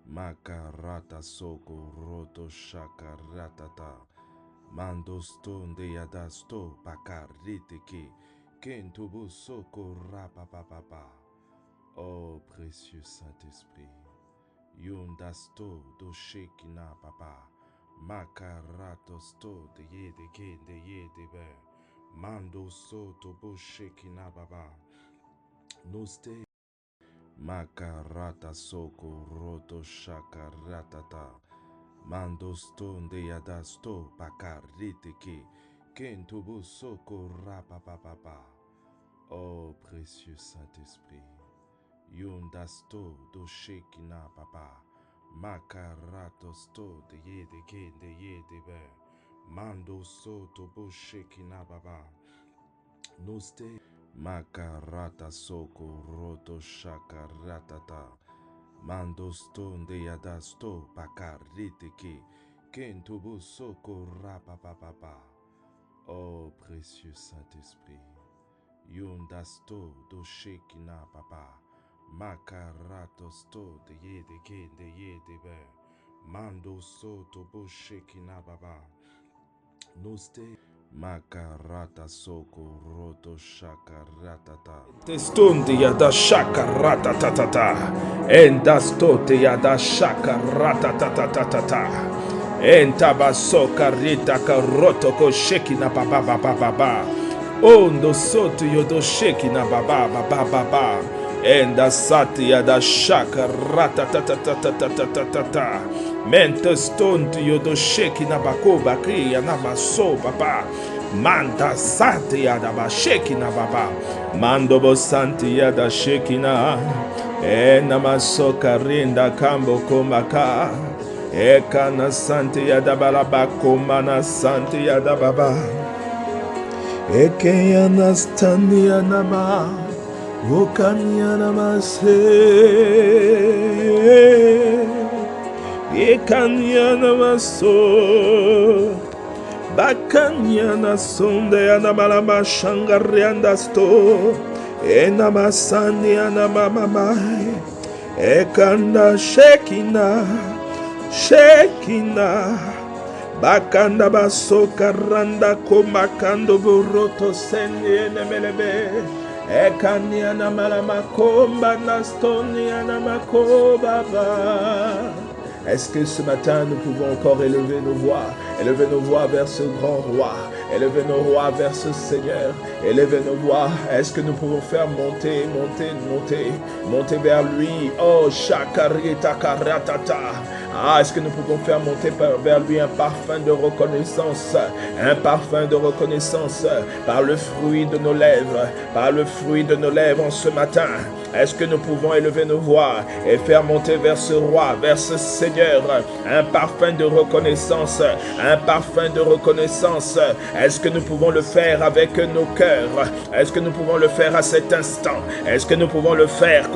Makarata soko roto shakaratata. Mando stonde yadasto pakarite ke. Kentobo soko rapapapapa. Oh précieux Saint-Esprit. Yundasto do shekina papa. Makarato sto de ye de ke de ye de be. Mando so to bo shekina baba. Noste. Makarata soko roto shakaratata. Mando stonde yadasto pakarite ke. Kentobo soko rapapapapa. Oh précieux Saint-Esprit. Yundasto do shekina papa. Makarato sto de ye de ke de ye de be. Mando so to bo shekina baba. Noste. Makarata soko roto shakaratata. Mando stonde yadasto pakarite ke. Kentobo soko rapapapapa. Oh précieux Saint-Esprit. Yundasto do shekina papa. Makarato sto de ye de ke de ye de be. Mando so to bo shekina baba. Noste. Makarata soko roto shakaratata. Testondi yada shakaratatata. Endastote yada shakaratatata. Entabasoka rita karoto ko shekina baba baba baba. Ondo soto yodo shekina baba baba baba. Enda sati yada shakaratatata. Mente stonti yodo shekina bako bakri yanama so baba. Manda santi yada ba shekina baba. Mando bo santi yada shekina. Enama so karinda kambo komaka. Ekana santi yada balaba komana santi yada baba. Eke yana standi yanama. Okani yanama se. Ekanyana maso Bakanyana sonde yana malama shangarianda sto Enamasani yana mamamai Ekanda shekina Bakanda baso karanda komakando buroto sendi enemelebe Ekanyana malama komba nastoni yana makobaba. Est-ce que ce matin nous pouvons encore élever nos voix vers ce grand roi, élever nos voix vers ce Seigneur, élever nos voix. Est-ce que nous pouvons faire monter vers lui? Oh, shakarita karatata. Ah, est-ce que nous pouvons faire monter vers lui un parfum de reconnaissance par le fruit de nos lèvres, en ce matin? Est-ce que nous pouvons élever nos voix et faire monter vers ce roi, vers ce Seigneur, un parfum de reconnaissance, Est-ce que nous pouvons le faire avec nos cœurs? Est-ce que nous pouvons le faire à cet instant? Est-ce que nous pouvons le faire?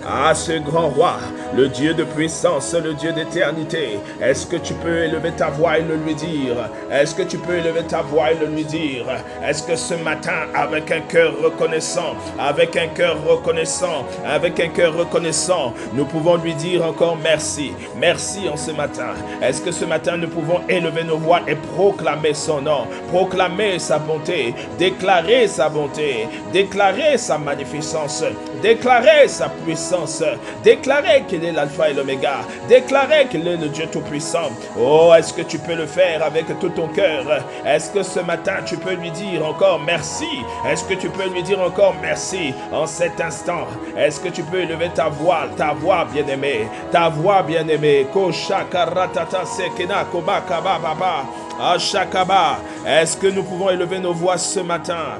Ah, ce grand roi, le Dieu de puissance, le Dieu d'éternité. Est-ce que tu peux élever ta voix et le lui dire? Est-ce que ce matin, avec un cœur reconnaissant, nous pouvons lui dire encore merci en ce matin? Est-ce que ce matin nous pouvons élever nos voix et proclamer son nom, proclamer sa bonté, déclarer sa bonté, déclarer sa magnificence, déclarer sa puissance, déclarer qu'il est l'alpha et l'oméga, déclarer qu'il est le Dieu tout-puissant? Oh, est-ce que tu peux le faire avec tout ton cœur? Est-ce que ce matin tu peux lui dire encore merci? Est-ce que tu peux lui dire encore merci en cet instant? Est-ce que tu peux élever ta voix bien-aimée, Koshakaratata sekena kobaka baba. Ashakaba. Est-ce que nous pouvons élever nos voix ce matin?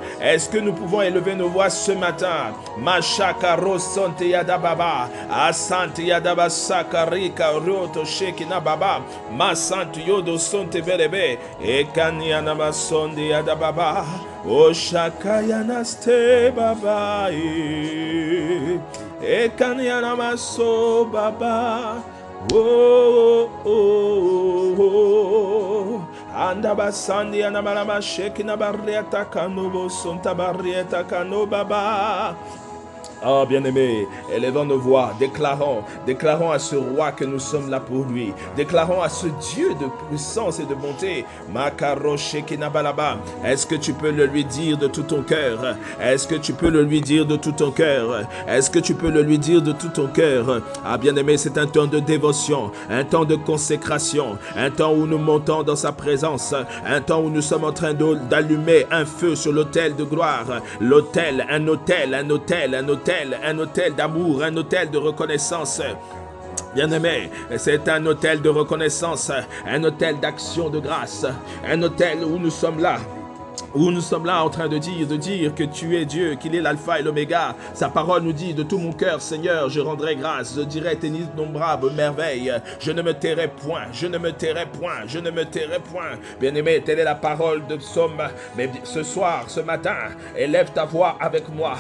Mashakaro sonte yadababa. Asante yadaba sakarika roto shekina baba. Masante yodo sonte berebe. Ekanyana masonde yadababa. Oshakayana ste baba. Ekanyana maso baba. Anda basandi ana malama sheki na barrieta kanobo sonta barrieta kano baba. Oh bien-aimé, élevons nos voix, déclarons à ce roi que nous sommes là pour lui. Déclarons à ce Dieu de puissance et de bonté. Est-ce que tu peux le lui dire de tout ton cœur? Est-ce que tu peux le lui dire de tout ton cœur? Est-ce que tu peux le lui dire de tout ton cœur? Ah bien-aimé, c'est un temps de dévotion, un temps de consécration, un temps où nous montons dans sa présence, un temps où nous sommes en train d'allumer un feu sur l'autel de gloire. L'autel, un autel d'amour, un autel de reconnaissance. Bien-aimé, c'est un autel de reconnaissance, un autel d'action de grâce, un autel où nous sommes là en train de dire que tu es Dieu, qu'il est l'alpha et l'oméga. Sa parole nous dit: de tout mon cœur, Seigneur, je rendrai grâce, je dirai tes innombrables merveilles, je ne me tairai point, je ne me tairai point, je ne me tairai point. Bien-aimé, telle est la parole de Psaume. Mais ce soir, ce matin, élève ta voix avec moi,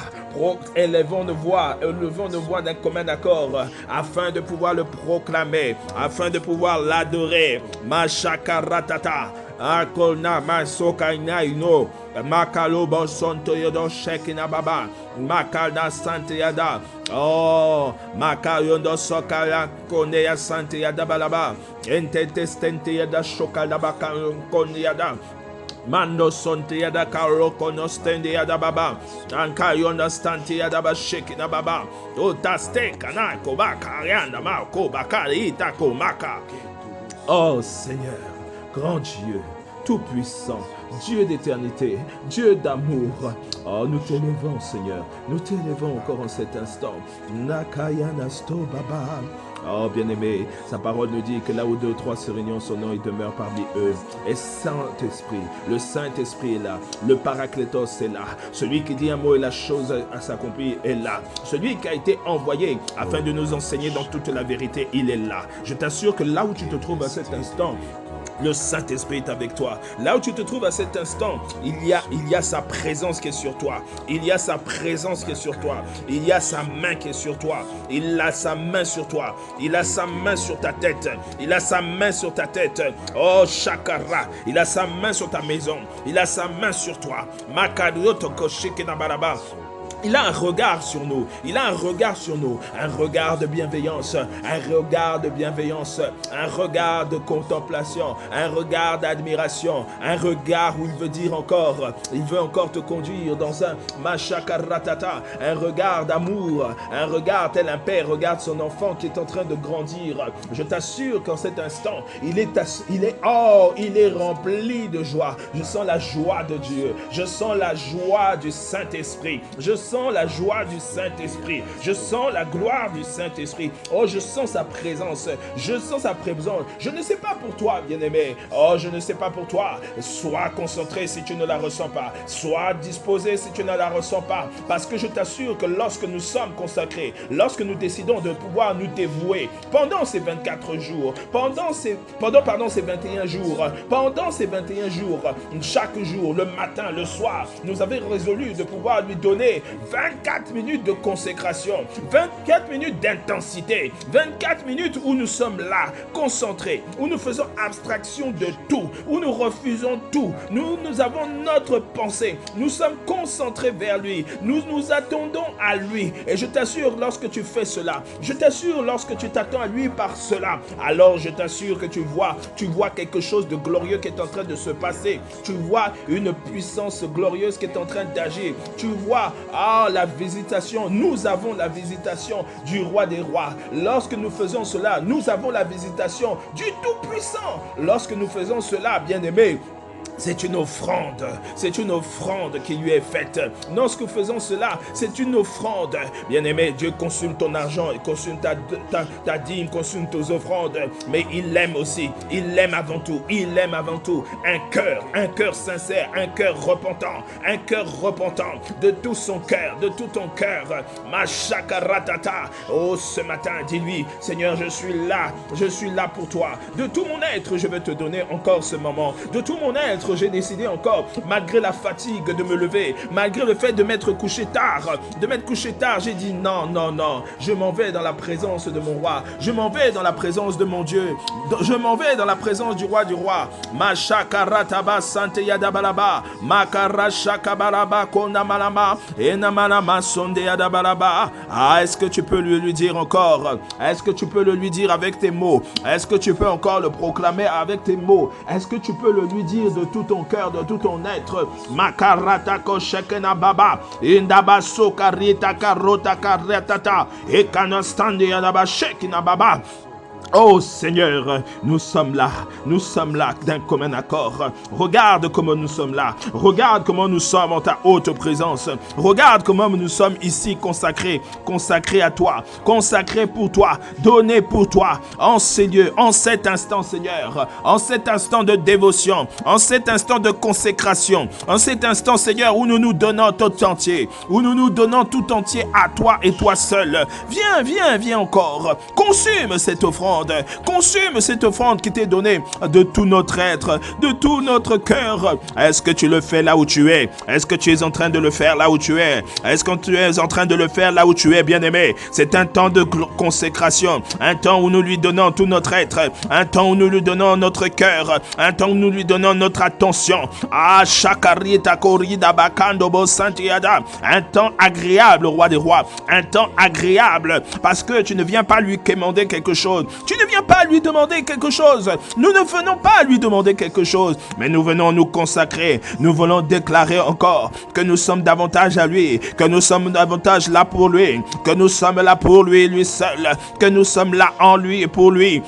élevons nos voix d'un commun accord, afin de pouvoir le proclamer, afin de pouvoir l'adorer. Mashakaratata. Akona masoka inaino makalo bosonto yodo shekina baba makada sante yada oh makayondo sokala kone ya sante yada balaba entete stente yada shokala baka kone yada Mando sonte yada karoko no stende yada baba anka yonda stante yada ba shekina baba o taste kana ko baka yanda ma ko baka ita ko maka. Oh Seigneur, grand Dieu, tout-puissant, Dieu d'éternité, Dieu d'amour. Oh, nous t'élevons, Seigneur. Nous t'élevons encore en cet instant. Nakayanasto Baba. Oh, bien-aimé, sa parole nous dit que là où 2 ou 3 se réunissent son nom, il demeure parmi eux. Et Saint-Esprit, le Saint-Esprit est là. Le Paraclétos est là. Celui qui dit un mot et la chose à s'accomplir est là. Celui qui a été envoyé afin de nous enseigner dans toute la vérité, il est là. Je t'assure que là où tu te trouves à cet instant, le Saint-Esprit est avec toi. Là où tu te trouves à cet instant, il y a sa présence qui est sur toi. Il y a sa présence qui est sur toi. Il y a sa main qui est sur toi. Il a sa main sur toi. Il a sa main sur ta tête. Il a sa main sur ta tête. Oh, Shakara. Il a sa main sur ta maison. Il a sa main sur toi. Makadotoko Shekinabaraba. Il a un regard sur nous, il a un regard sur nous, un regard de bienveillance, un regard de bienveillance, un regard de contemplation, un regard d'admiration, un regard où il veut dire encore, il veut encore te conduire dans un machakaratata, un regard d'amour, un regard tel un père regarde son enfant qui est en train de grandir. Je t'assure qu'en cet instant, il est rempli de joie. Je sens la joie de Dieu, je sens la joie du Saint-Esprit, je sens la joie du Saint-Esprit. Je sens la gloire du Saint-Esprit. Oh, je sens sa présence. Je sens sa présence. Je ne sais pas pour toi, bien-aimé. Oh, je ne sais pas pour toi. Sois concentré si tu ne la ressens pas. Sois disposé si tu ne la ressens pas. Parce que je t'assure que lorsque nous sommes consacrés, lorsque nous décidons de pouvoir nous dévouer pendant ces 24 jours, pendant ces 21 jours, chaque jour, le matin, le soir, nous avons résolu de pouvoir lui donner 24 minutes de consécration, 24 minutes d'intensité, 24 minutes où nous sommes là, concentrés, où nous faisons abstraction de tout, où nous refusons tout. Nous avons notre pensée, nous sommes concentrés vers lui, nous nous attendons à lui. Et je t'assure, lorsque tu fais cela, je t'assure, lorsque tu t'attends à lui par cela, alors je t'assure que tu vois quelque chose de glorieux qui est en train de se passer. Tu vois une puissance glorieuse qui est en train d'agir. Tu vois, la visitation, nous avons la visitation du roi des rois. Lorsque nous faisons cela, nous avons la visitation du Tout-Puissant. Lorsque nous faisons cela, bien-aimés, c'est une offrande qui lui est faite. Lorsque nous faisons cela, c'est une offrande. Bien-aimé, Dieu consume ton argent, il consume ta dîme, consume tes offrandes, mais il l'aime aussi, il l'aime avant tout, un cœur sincère, un cœur repentant de tout son cœur, de tout ton cœur. Mashakaratata. Oh, ce matin, dis-lui, Seigneur, je suis là pour toi. De tout mon être, je veux te donner encore ce moment. De tout mon être, peut-être j'ai décidé encore, malgré la fatigue, de me lever, malgré le fait de m'être couché tard, j'ai dit non, non, non, je m'en vais dans la présence de mon roi, je m'en vais dans la présence de mon Dieu, je m'en vais dans la présence du roi du roi. Mashakarataba sante yadabalaba, makarashakabalaba konamalama, enamalama sonde yadabalaba. Ah, est-ce que tu peux lui dire encore? Est-ce que tu peux le lui dire avec tes mots? Est-ce que tu peux encore le proclamer avec tes mots? Est-ce que tu peux le lui dire de tout ton cœur, de tout ton être? Makaratako shekena baba, indabaso karita karota karetata, ekanastande yadaba shekina baba. Oh Seigneur, nous sommes là d'un commun accord. Regarde comment nous sommes là. Regarde comment nous sommes en ta haute présence. Regarde comment nous sommes ici consacrés à toi, consacrés pour toi, donnés pour toi, en ces lieux, en cet instant Seigneur, en cet instant de dévotion, en cet instant de consécration, en cet instant Seigneur où nous nous donnons tout entier, à toi et toi seul. Viens encore, consume cette offrande. Consume cette offrande qui t'est donnée de tout notre être, de tout notre cœur. Est-ce que tu le fais là où tu es? Est-ce que tu es en train de le faire là où tu es? Est-ce que tu es en train de le faire là où tu es, bien-aimé? C'est un temps de consécration, un temps où nous lui donnons tout notre être, un temps où nous lui donnons notre cœur, un temps où nous lui donnons notre attention. Ah, un temps agréable, roi des rois, un temps agréable, parce que tu ne viens pas lui commander quelque chose. Tu ne viens pas lui demander quelque chose. Nous ne venons pas lui demander quelque chose, mais nous venons nous consacrer. Nous voulons déclarer encore que nous sommes davantage à lui, que nous sommes davantage là pour lui, que nous sommes là pour lui, lui seul, que nous sommes là en lui et pour lui.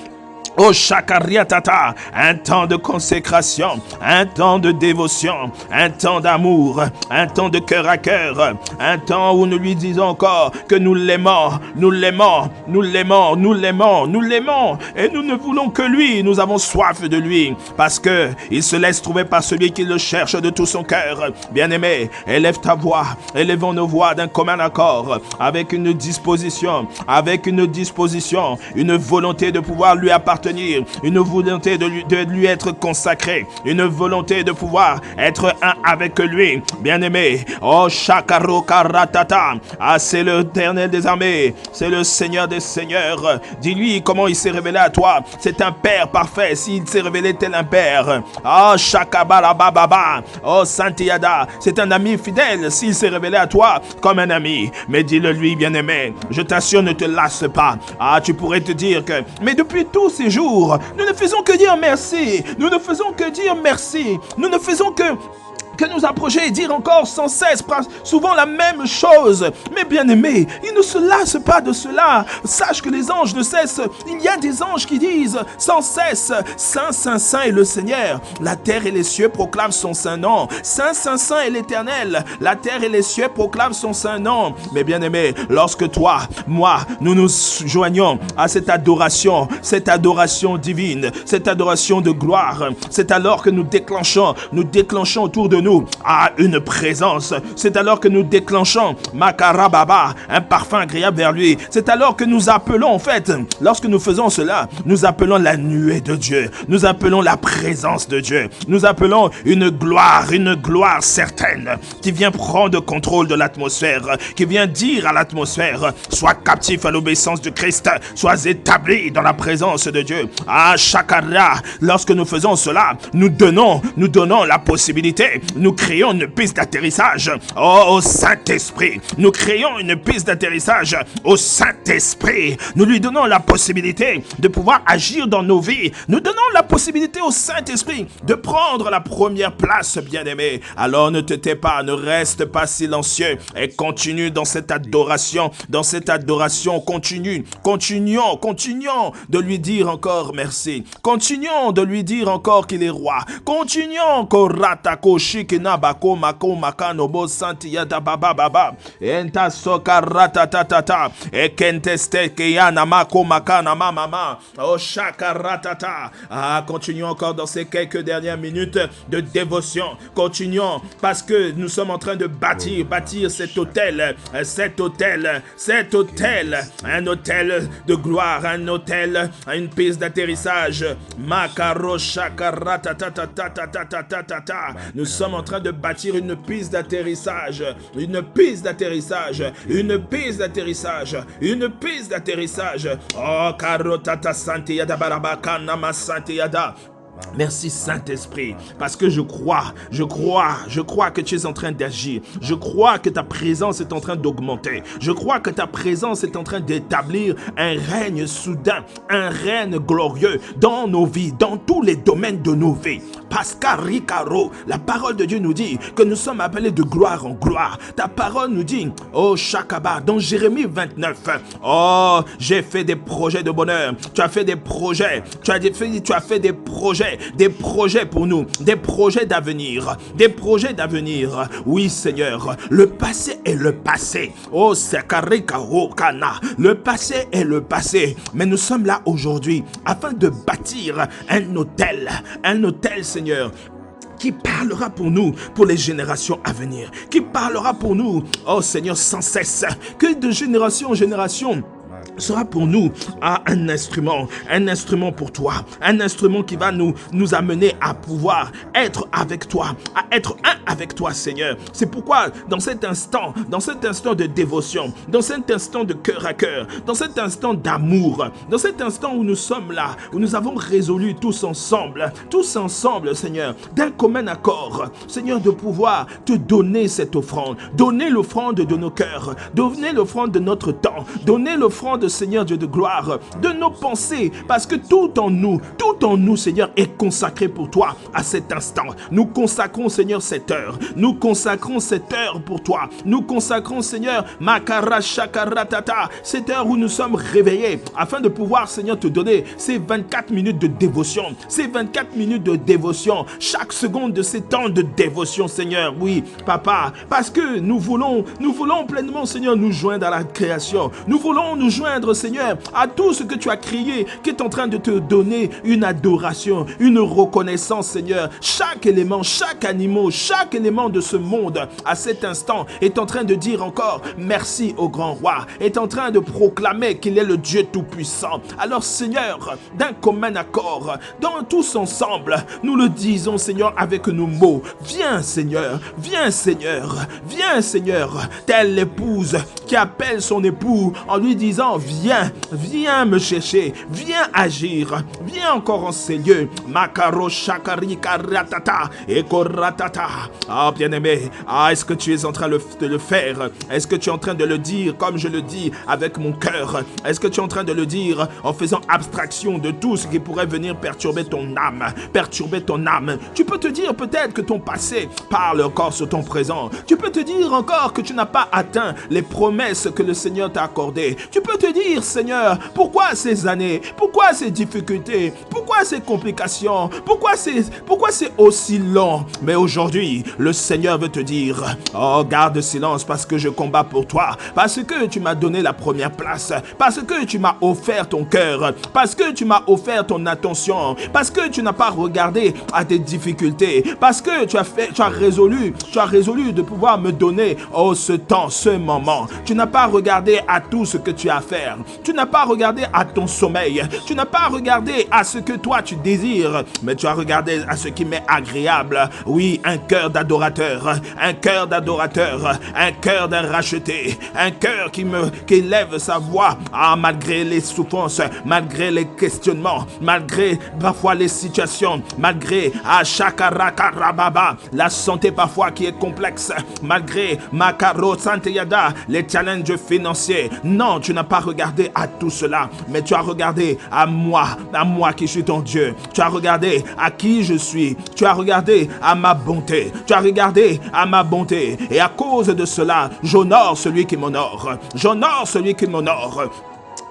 Oh Shakariatata, un temps de consécration, un temps de dévotion, un temps d'amour, un temps de cœur à cœur, un temps où nous lui disons encore que nous l'aimons, et nous ne voulons que lui, nous avons soif de lui, parce que il se laisse trouver par celui qui le cherche de tout son cœur. Bien-aimé, élève ta voix, élevons nos voix d'un commun accord, avec une disposition, une volonté de pouvoir lui appartenir, une volonté de lui être consacré, une volonté de pouvoir être un avec lui. Bien-aimé, oh Shakaroka Ratata, ah c'est l'Éternel des armées, c'est le Seigneur des seigneurs. Dis-lui comment il s'est révélé à toi. C'est un Père parfait, s'il s'est révélé tel un Père. Oh Shakabalababa, oh Santiada, c'est un ami fidèle, s'il s'est révélé à toi comme un ami. Mais dis-le lui, bien-aimé, je t'assure, ne te lasse pas. Ah, tu pourrais te dire que, mais depuis tous ces jours, nous ne faisons que dire merci. Nous ne faisons que nous approcher et dire encore sans cesse, souvent la même chose. Mais bien aimé, il ne se lasse pas de cela. Sache que les anges ne cessent. Il y a des anges qui disent sans cesse, Saint, Saint, Saint est le Seigneur. La terre et les cieux proclament son saint nom. Saint, Saint, Saint est l'Éternel. La terre et les cieux proclament son saint nom. Mais bien aimé, lorsque toi, moi, nous nous joignons à cette adoration divine, cette adoration de gloire, c'est alors que nous déclenchons autour de nous à une présence. C'est alors que nous déclenchons Makarababa, un parfum agréable vers lui. C'est alors que nous appelons, en fait, lorsque nous faisons cela, nous appelons la nuée de Dieu. Nous appelons la présence de Dieu. Nous appelons une gloire certaine qui vient prendre contrôle de l'atmosphère, qui vient dire à l'atmosphère, sois captif à l'obéissance de Christ, sois établi dans la présence de Dieu. Ah, Shakara, lorsque nous faisons cela, nous donnons la possibilité, nous créons une piste d'atterrissage au Saint-Esprit. Nous créons une piste d'atterrissage au Saint-Esprit. Nous lui donnons la possibilité de pouvoir agir dans nos vies. Nous donnons la possibilité au Saint-Esprit de prendre la première place, bien-aimé. Alors ne te tais pas, ne reste pas silencieux et continue dans cette adoration. Continuons de lui dire encore merci. Continuons de lui dire encore qu'il est roi. Continuons, Koratako shikina bako mako makano bo santi yada baba baba. Enta soka ratatatata. Ekenteste keyana mako makana mama. Oh shaka ratata. Ah, continuons encore dans ces quelques dernières minutes de dévotion. Continuons parce que nous sommes en train de bâtir cet hôtel, un hôtel de gloire, un hôtel, une piste d'atterrissage. Makaro shakara ta ta ta ta ta ta ta ta ta ta. Nous sommes en train de bâtir une piste d'atterrissage, une piste d'atterrissage, une piste d'atterrissage, une piste d'atterrissage. Oh karo tata santi yada barabaka nama santi yada. Merci Saint-Esprit, parce que je crois que tu es en train d'agir. Je crois que ta présence est en train d'augmenter. Je crois que ta présence est en train d'établir un règne soudain, un règne glorieux dans nos vies, dans tous les domaines de nos vies. Pascal Ricaro, la parole de Dieu nous dit que nous sommes appelés de gloire en gloire. Ta parole nous dit, oh Shakaba, dans Jérémie 29, oh, j'ai fait des projets de bonheur. Tu as fait des projets, tu as fait des projets pour nous, des projets d'avenir, Oui Seigneur, le passé est le passé. Oh Sakarikaro Kana, le passé est le passé. Mais nous sommes là aujourd'hui afin de bâtir un hôtel Seigneur, qui parlera pour nous, pour les générations à venir, qui parlera pour nous, oh Seigneur, sans cesse, que de génération en génération sera pour nous un instrument pour toi, un instrument qui va nous amener à pouvoir être avec toi, à être un avec toi Seigneur. C'est pourquoi dans cet instant de dévotion, dans cet instant de cœur à cœur, dans cet instant d'amour, dans cet instant où nous sommes là, où nous avons résolu tous ensemble Seigneur, d'un commun accord, Seigneur, de pouvoir te donner cette offrande, donner l'offrande de nos cœurs, donner l'offrande de notre temps, donner l'offrande, Seigneur Dieu de gloire, de nos pensées, parce que tout en nous, Seigneur, est consacré pour toi à cet instant. Nous consacrons, Seigneur, cette heure. Nous consacrons cette heure pour toi. Nous consacrons, Seigneur, Makara Shakara Tata, cette heure où nous sommes réveillés, afin de pouvoir, Seigneur, te donner ces 24 minutes de dévotion. Ces 24 minutes de dévotion. Chaque seconde de ces temps de dévotion, Seigneur. Oui, Papa, parce que nous voulons pleinement, Seigneur, nous joindre à la création. Nous voulons nous joindre, Seigneur, à tout ce que tu as créé, qui est en train de te donner une adoration, une reconnaissance, Seigneur. Chaque élément, chaque animal, chaque élément de ce monde, à cet instant, est en train de dire encore merci au grand roi, est en train de proclamer qu'il est le Dieu tout-puissant. Alors, Seigneur, d'un commun accord, dans tous ensemble, nous le disons, Seigneur, avec nos mots. Viens, Seigneur, viens, Seigneur, viens, Seigneur, telle l'épouse qui appelle son époux en lui disant, viens me chercher, viens agir, viens encore en ces lieux. Makaro shakari karatata et koratata. Ah, bien-aimé, est-ce que tu es en train de le faire? Est-ce que tu es en train de le dire comme je le dis avec mon cœur? Est-ce que tu es en train de le dire en faisant abstraction de tout ce qui pourrait venir perturber ton âme? Tu peux te dire peut-être que ton passé parle encore sur ton présent. Tu peux te dire encore que tu n'as pas atteint les promesses que le Seigneur t'a accordées. Tu peux te dire, Seigneur, pourquoi ces années? Pourquoi ces difficultés? Pourquoi ces complications? Pourquoi c'est aussi long? Mais aujourd'hui, le Seigneur veut te dire, oh, garde silence parce que je combats pour toi, parce que tu m'as donné la première place, parce que tu m'as offert ton cœur, parce que tu m'as offert ton attention, parce que tu n'as pas regardé à tes difficultés, parce que tu as résolu de pouvoir me donner, oh, ce temps, ce moment. Tu n'as pas regardé à tout ce que tu as à faire. Tu n'as pas regardé à ton sommeil. Tu n'as pas regardé à ce que toi tu désires, mais tu as regardé à ce qui m'est agréable. Oui, un cœur d'adorateur, un cœur d'un racheté, un cœur qui lève sa voix, malgré les souffrances, malgré les questionnements, malgré parfois les situations, malgré la santé parfois qui est complexe, malgré Makaro Santeyada, les challenges financiers. Non, tu n'as pas regardé à tout cela, mais tu as regardé à moi qui suis ton Dieu. Tu as regardé à qui je suis. Tu as regardé à ma bonté. Tu as regardé à ma bonté. Et à cause de cela, j'honore celui qui m'honore. J'honore celui qui m'honore.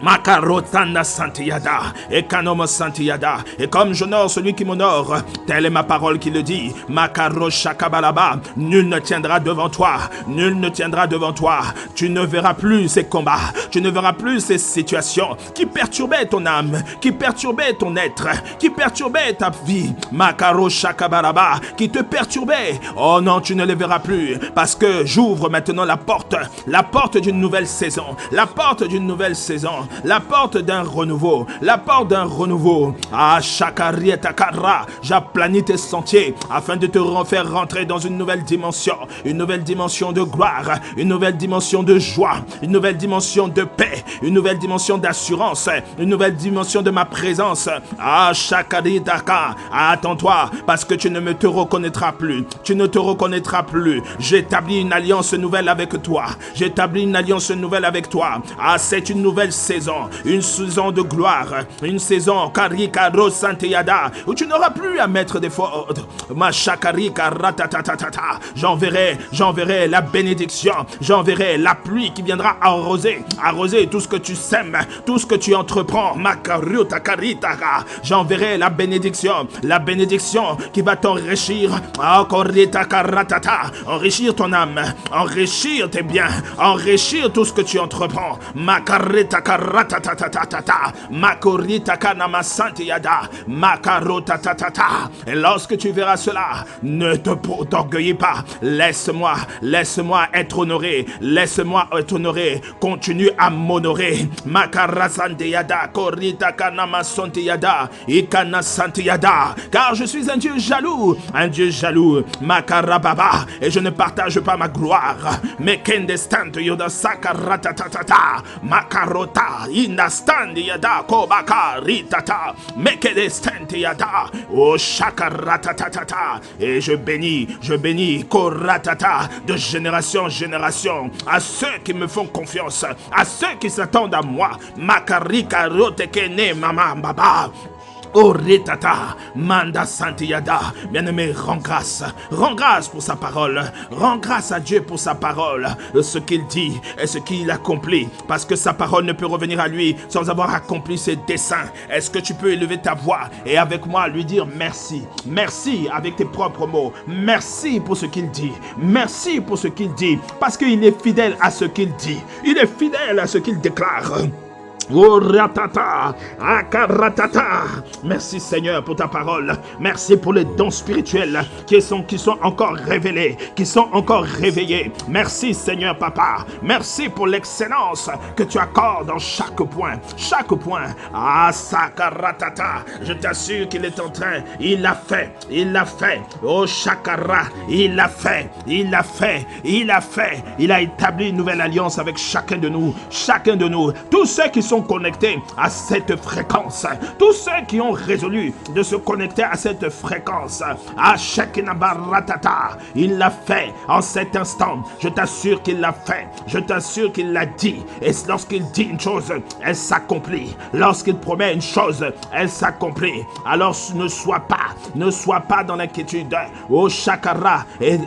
Makarotana Santiyada, et Kanoma Santiyada, et comme j'honore celui qui m'honore, telle est ma parole qui le dit. Makaro Shakabalaba, nul ne tiendra devant toi, nul ne tiendra devant toi. Tu ne verras plus ces combats, tu ne verras plus ces situations qui perturbaient ton âme, qui perturbaient ton être, qui perturbaient ta vie. Makaro Shakabalaba, qui te perturbaient. Oh non, tu ne les verras plus, parce que j'ouvre maintenant la porte d'une nouvelle saison, la porte d'une nouvelle saison. La porte d'un renouveau, la porte d'un renouveau. Ah, Shakarietakara, j'aplanis tes sentiers afin de te faire rentrer dans une nouvelle dimension de gloire, une nouvelle dimension de joie, une nouvelle dimension de paix, une nouvelle dimension d'assurance, une nouvelle dimension de ma présence. Ah, Shakaritaka, attends-toi, parce que tu ne te reconnaîtras plus, tu ne te reconnaîtras plus. J'établis une alliance nouvelle avec toi, j'établis une alliance nouvelle avec toi. Ah, c'est une nouvelle saison, une saison de gloire, une saison Karikaro Santeyada, où tu n'auras plus à mettre des fautes. Ma Shakarika Ratatatata, j'enverrai la bénédiction, j'enverrai la pluie qui viendra arroser tout ce que tu sèmes, tout ce que tu entreprends. Makaruta Karitara, j'enverrai la bénédiction qui va t'enrichir. Enrichir ton âme, enrichir tes biens, enrichir tout ce que tu entreprends. Makarita Ratatatatata, Makorita Kanama Santiyada, Makarotatatata. Et lorsque tu verras cela, ne t'orgueillis pas. Laisse-moi être honoré. Laisse-moi être honoré. Continue à m'honorer. Makarasantiyada, Korita Kanama Santiyada, Ikana Santiyada. Car je suis un Dieu jaloux. Makarababa. Et je ne partage pas ma gloire. Mekendestant Yoda Sakaratatata, Makarota. Inastandi yada kobaka ritata mekedestenti yada o shakaratatata. Et je bénis koratata de génération en génération à ceux qui me font confiance, à ceux qui s'attendent à moi. Makarika rotekene mama baba. Oh Retata, Manda Santiyada, bien-aimé, rends grâce pour sa parole, rends grâce à Dieu pour sa parole, ce qu'il dit et ce qu'il accomplit, parce que sa parole ne peut revenir à lui sans avoir accompli ses desseins. Est-ce que tu peux élever ta voix et avec moi lui dire merci, merci avec tes propres mots, merci pour ce qu'il dit, merci pour ce qu'il dit, parce qu'il est fidèle à ce qu'il dit, il est fidèle à ce qu'il déclare. Oh ratata, akaratata. Merci Seigneur pour ta parole. Merci pour les dons spirituels qui sont encore révélés, qui sont encore réveillés. Merci Seigneur Papa. Merci pour l'excellence que tu accordes dans chaque point. Chaque point. Ah sakaratata. Je t'assure qu'il est en train. Il l'a fait. Il l'a fait. Oh Shakara. Il l'a fait. Il l'a fait. Il l'a fait. Il a établi une nouvelle alliance avec chacun de nous. Chacun de nous. Tous ceux qui sont connectés à cette fréquence, tous ceux qui ont résolu de se connecter à cette fréquence, à Shekinah Baratata, il l'a fait en cet instant. Je t'assure qu'il l'a fait, je t'assure qu'il l'a dit. Et lorsqu'il dit une chose, elle s'accomplit. Lorsqu'il promet une chose, elle s'accomplit. Alors ne sois pas dans l'inquiétude. Oh Shakara, et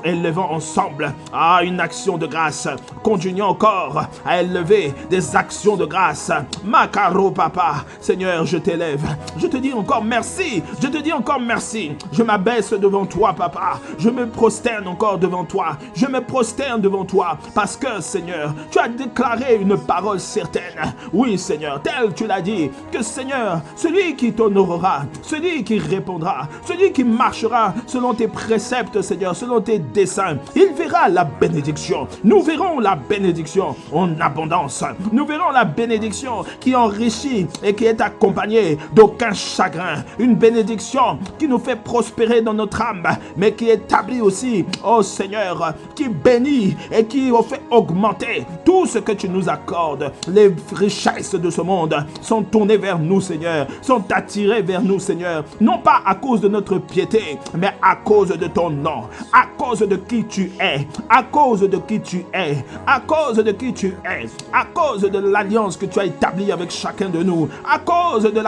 élevons ensemble à une action de grâce. Continuons encore à élever des actions de grâce. Makaro Papa, Seigneur, je t'élève. Je te dis encore merci. Je te dis encore merci. Je m'abaisse devant toi, Papa. Je me prosterne encore devant toi. Je me prosterne devant toi parce que, Seigneur, tu as déclaré une parole certaine. Oui, Seigneur, tel tu l'as dit, que Seigneur, celui qui t'honorera, celui qui répondra, celui qui marchera selon tes préceptes, Seigneur, selon tes desseins, il verra la bénédiction. Nous verrons la bénédiction en abondance. Nous verrons la bénédiction qui enrichit et qui est accompagnée d'aucun chagrin. Une bénédiction qui nous fait prospérer dans notre âme, mais qui établit aussi, oh Seigneur, qui bénit et qui fait augmenter tout ce que tu nous accordes. Les richesses de ce monde sont tournées vers nous, Seigneur, sont attirées vers nous, Seigneur, non pas à cause de notre piété, mais à cause de ton nom, à cause de qui tu es, à cause de qui tu es, à cause de qui tu es, à cause de l'alliance que tu as établi avec chacun de nous, à cause de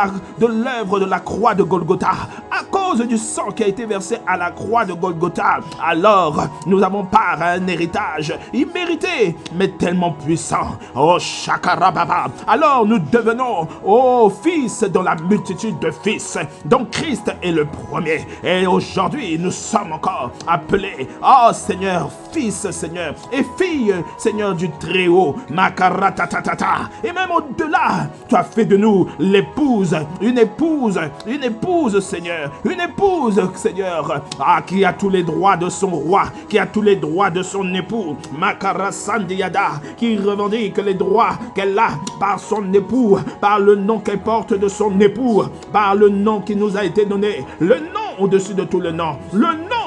l'œuvre de la croix de Golgotha, à cause cause du sang qui a été versé à la croix de Golgotha, alors nous avons part à un héritage immérité, mais tellement puissant. Oh, Shakarababa. Alors nous devenons, oh, fils dans la multitude de fils, dont Christ est le premier. Et aujourd'hui, nous sommes encore appelés, oh Seigneur, fils, Seigneur, et fille, Seigneur du Très-Haut, Makaratatata. Et même au-delà, tu as fait de nous l'épouse, une épouse, Seigneur, une épouse, Seigneur, qui a tous les droits de son roi, qui a tous les droits de son époux, Makarasandiada, qui revendique les droits qu'elle a par son époux, par le nom qu'elle porte de son époux, par le nom qui nous a été donné, le nom au-dessus de tout le nom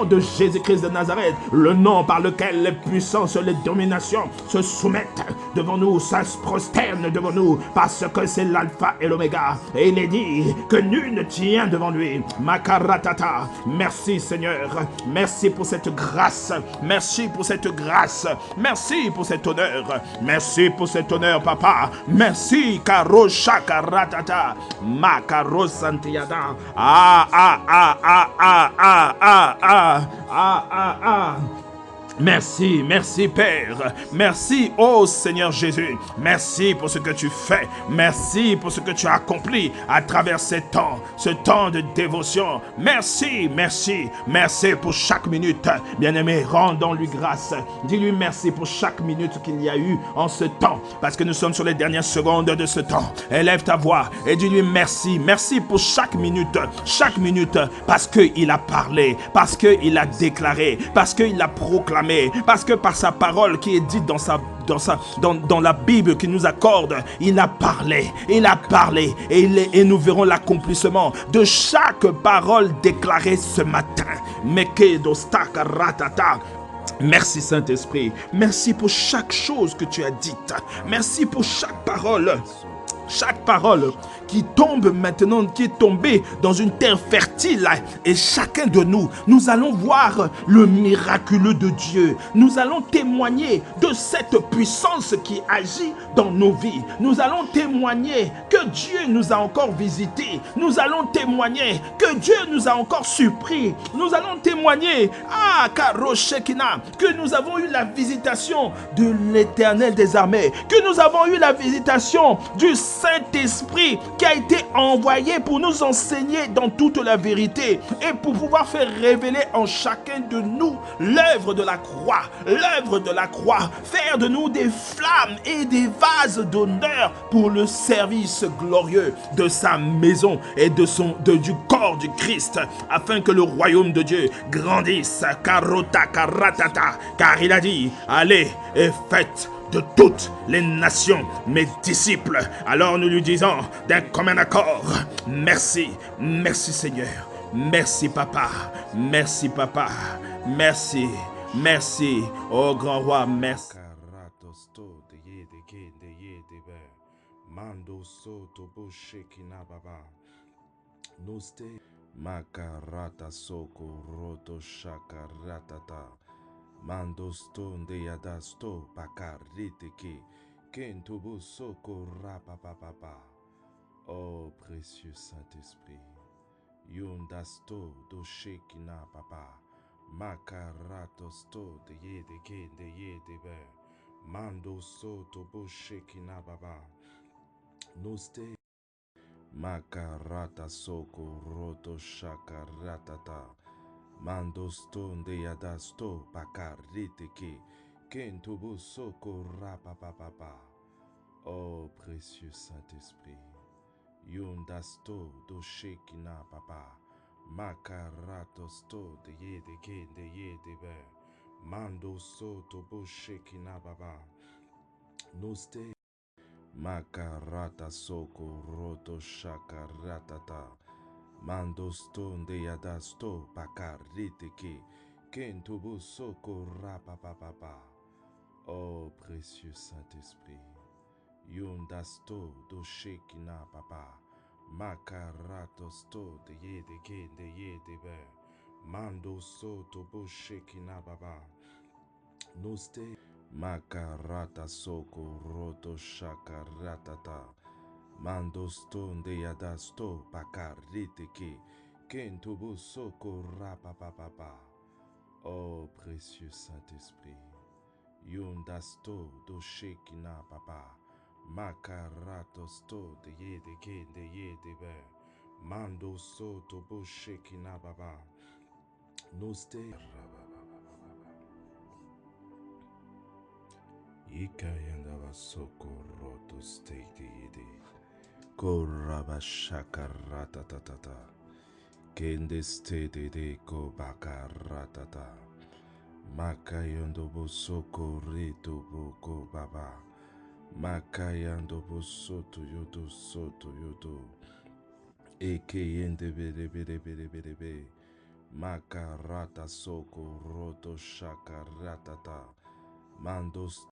de Jésus-Christ de Nazareth, le nom par lequel les puissances, les dominations se soumettent devant nous, se prosternent devant nous, parce que c'est l'alpha et l'oméga. Et il est dit que nul ne tient devant lui. Makaratata. Merci Seigneur, merci pour cette grâce, merci pour cette grâce, merci pour cet honneur, merci pour cet honneur, papa. Merci, Karo Shakaratata, Makaro Santiada. Merci, merci Père, merci oh Seigneur Jésus, merci pour ce que tu fais, merci pour ce que tu as accompli à travers ce temps de dévotion. Merci, merci, merci pour chaque minute, bien-aimé, rendons-lui grâce, dis-lui merci pour chaque minute qu'il y a eu en ce temps, parce que nous sommes sur les dernières secondes de ce temps. Élève ta voix et dis-lui merci, merci pour chaque minute, parce qu'il a parlé, parce qu'il a déclaré, parce qu'il a proclamé, parce que par sa parole qui est dite dans la Bible qu'il nous accorde, il a parlé, et nous verrons l'accomplissement de chaque parole déclarée ce matin. Merci Saint-Esprit, merci pour chaque chose que tu as dite, merci pour chaque parole qui tombe maintenant, qui est tombée dans une terre fertile. Et chacun de nous, nous allons voir le miraculeux de Dieu. Nous allons témoigner de cette puissance qui agit dans nos vies. Nous allons témoigner que Dieu nous a encore visités. Nous allons témoigner que Dieu nous a encore surpris. Nous allons témoigner, Karoshekina, que nous avons eu la visitation de l'Éternel des armées, que nous avons eu la visitation du Saint-Esprit qui a été envoyé pour nous enseigner dans toute la vérité et pour pouvoir faire révéler en chacun de nous l'œuvre de la croix, faire de nous des flammes et des vases d'honneur pour le service glorieux de sa maison et du corps du Christ, afin que le royaume de Dieu grandisse. Car il a dit, allez et faites de toutes les nations, mes disciples. Alors nous lui disons d'un commun accord, merci, merci Seigneur, merci Papa, merci, merci, oh grand roi, merci. Makarata soko roto shakaratata. Mando stonde yadasto pakarite ki kentubu soko rapapapapa. Oh précieux Saint-Esprit, yondasto do shekina papa, makarato sto de yede ke de yede be, mando soto bo shekina baba, noste makarata soko roto shakaratata. Mando stonde yadasto pakarite ki kentubu soko rapapapapa. Oh précieux Saint-Esprit, yondasto do shekina papa, makarato sto de yede ke de yede be, mando soto bo shekina baba, noste makarata soko roto shakaratata. Mando stonde yadasto pakarite ki kentubu soko rapapapapa. Oh précieux Saint-Esprit, yondasto do shekina papa, makarato sto de yede ke de yede be, mando soto bo shekina baba, noste makarata soko roto shakaratata. Mando stonde yadasto pakarite ki kento bosoko rapapapapa. Oh, précieux Saint-Esprit. Yundasto do shekina papa. Makaratosto de ye de ke de ye de be. Mando so to bo shekina baba. Noste Ikayanda basoko roto steak de yede. Koraba shakarata tatata. Kende ste de ko bakaratata. Makayondo bosoko reto boko baba. Makayando bosoto yodo soto yodo. Eke yende bere bere bere bere be. Makarata soko roto shakaratata. Mandos